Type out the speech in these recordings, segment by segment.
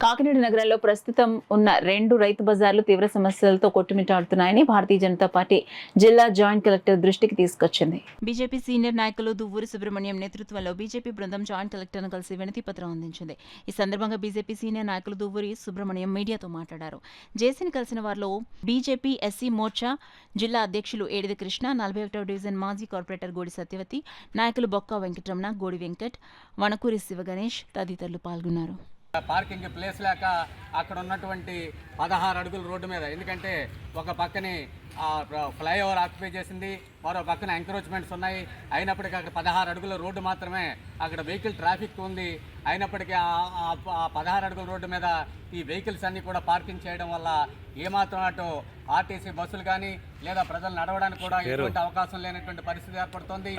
కాకినాడ నగరంలో ప్రస్తుతం ఉన్న 2 రైతు బజార్లు తీవ్ర సమస్యలతో కొట్టుమిట్టాడుతున్నాయని భారతీయ జనతా పార్టీ జిల్లా జాయింట్ కలెక్టర్ దృష్టికి తీసుకొచ్చింది. బీజేపీ సీనియర్ నాయకులు దువ్వూరి సుబ్రహ్మణ్యం నేతృత్వంలో బీజేపీ బృందం జాయింట్ కలెక్టర్ను కలిసి వినతి పత్రం అందించింది. ఈ సందర్భంగా బీజేపీ సీనియర్ నాయకులు దువ్వూరి సుబ్రహ్మణ్యం మీడియాతో మాట్లాడారు. జేసీని కలిసిన వారిలో బీజేపీ ఎస్సీ మోర్చా జిల్లా అధ్యక్షులు ఏడిది కృష్ణ, 41వ డివిజన్ మాజీ కార్పొరేటర్ గోడి సత్యవతి, నాయకులు బొక్క వెంకటరమణ, గోడి వెంకట్, వణకూరి శివగణేష్ తదితరులు పాల్గొన్నారు. పార్కింగ్ ప్లేస్ లేక అక్కడ ఉన్నటువంటి 16 అడుగుల రోడ్డు మీద, ఎందుకంటే ఒక పక్కని ఫ్లైఓవర్ ఆక్యుపై చేసింది, మరో పక్కన ఎంక్రోచ్మెంట్స్ ఉన్నాయి. అయినప్పటికీ అక్కడ 16 అడుగుల రోడ్డు మాత్రమే అక్కడ వెహికల్ ట్రాఫిక్ ఉంది. అయినప్పటికీ ఆ 16 అడుగుల రోడ్డు మీద ఈ వెహికల్స్ అన్నీ కూడా పార్కింగ్ చేయడం వల్ల ఏమాత్రం అటు ఆర్టీసీ బస్సులు కానీ లేదా ప్రజలు నడవడానికి కూడా ఎటువంటి అవకాశం లేనటువంటి పరిస్థితి ఏర్పడుతోంది.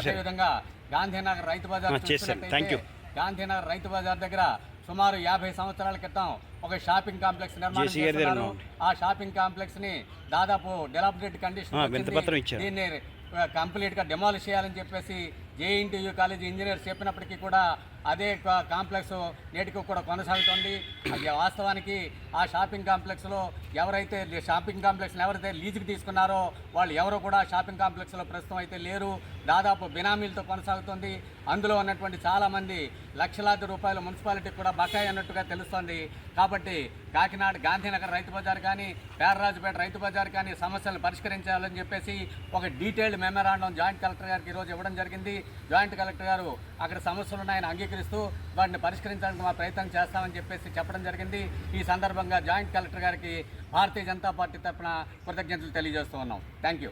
అదేవిధంగా గాంధీనగర్ రైతు బజార్ గాంధీనగర్ రైతు బజార్ దగ్గర సుమారు 50 సంవత్సరాల క్రితం ఒక షాపింగ్ కాంప్లెక్స్ నిర్మాణం చేస్తున్నారు. ఆ షాపింగ్ కాంప్లెక్స్ ని దాదాపు డెవలప్డ్ కండిషన్ దీన్ని కంప్లీట్ గా డెమాలిష్ చేయాలని చెప్పేసి జేఎన్టీయూ కాలేజీ ఇంజనీర్స్ చెప్పినప్పటికీ కూడా అదే కాంప్లెక్స్ నేటికి కూడా కొనసాగుతుంది. అది వాస్తవానికి ఆ షాపింగ్ కాంప్లెక్స్లో ఎవరైతే లీజుకి తీసుకున్నారో వాళ్ళు ఎవరో కూడా షాపింగ్ కాంప్లెక్స్లో ప్రస్తుతం అయితే లేరు. దాదాపు బినామీలతో కొనసాగుతుంది. అందులో ఉన్నటువంటి చాలామంది లక్షలాది రూపాయలు మున్సిపాలిటీకి కూడా బకాయి అన్నట్టుగా తెలుస్తోంది. కాబట్టి కాకినాడ గాంధీనగర్ రైతు బజార్ కానీ పేర్రాజుపేట రైతు బజార్ కానీ సమస్యలను పరిష్కరించాలని చెప్పేసి ఒక డీటెయిల్డ్ మెమరాండం జాయింట్ కలెక్టర్ గారికి ఈరోజు ఇవ్వడం జరిగింది. జాయింట్ కలెక్టర్ గారు అక్కడ సమస్యలు ఉన్నాయని అంగీకరిస్తూ వాటిని పరిష్కరించడానికి మా ప్రయత్నం చేస్తామని చెప్పేసి చెప్పడం జరిగింది. ఈ సందర్భంగా జాయింట్ కలెక్టర్ గారికి భారతీయ జనతా పార్టీ తరఫున కృతజ్ఞతలు తెలియజేస్తూ ఉన్నాం. Thank you.